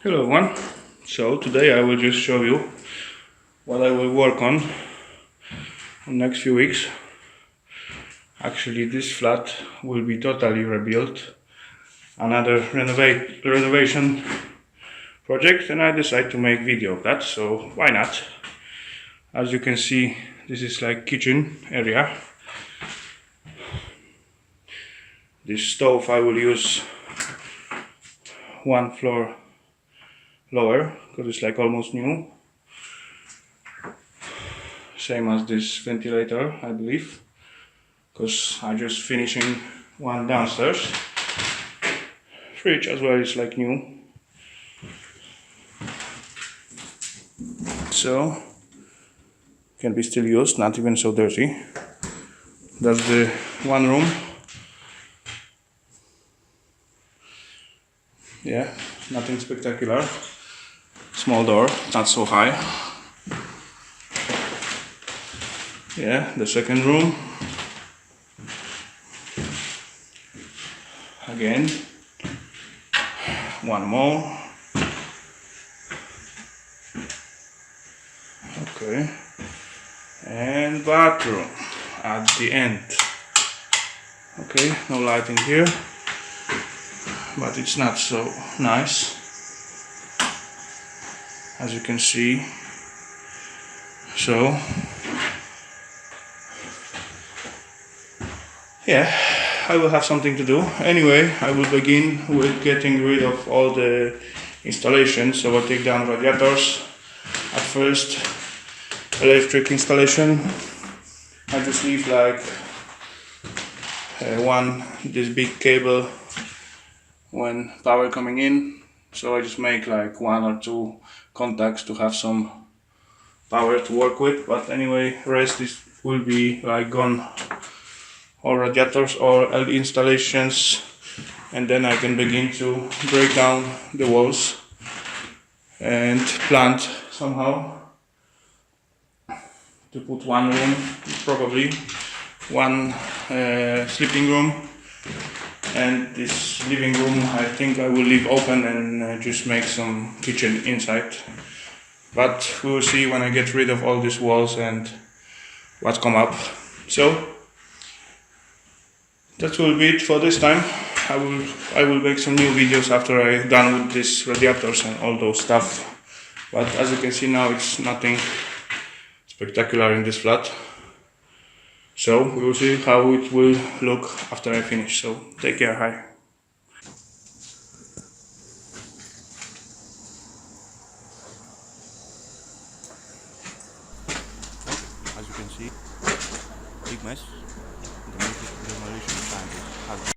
Hello everyone. So today I will just show you what I will work on in the next few weeks. Actually, this flat will be totally rebuilt, another renovation project, and I decided to make video of that, so why not? As you can see, this is like kitchen area. This stove I will use one floor lower because it's like almost new. Same as this ventilator, I believe, because I just finishing one downstairs. Fridge as well is like new. So can be still used, not even so dirty. That's the one room. Yeah, nothing spectacular. Small door, not so high. Yeah, the second room. Again, one more. Okay, and bathroom at the end. Okay, no lighting here, but it's not so nice, as you can see. So yeah, I will have something to do. Anyway, I will begin with getting rid of all the installations. So I'll take down radiators at first, electric installation. I just leave like this big cable when power coming in. So I just make like one or two contacts to have some power to work with. But anyway, rest will be like gone. All radiators or installations, and then I can begin to break down the walls and plant somehow to put one room, probably one sleeping room, and this living room I think I will leave open and just make some kitchen inside, but we will see when I get rid of all these walls and what come up. So that will be it for this time. I will make some new videos after I'm done with these radiators and all those stuff. But as you can see now, it's nothing spectacular in this flat. So we will see how it will look after I finish. So take care, hi. As you can see, big mess. The demolition time has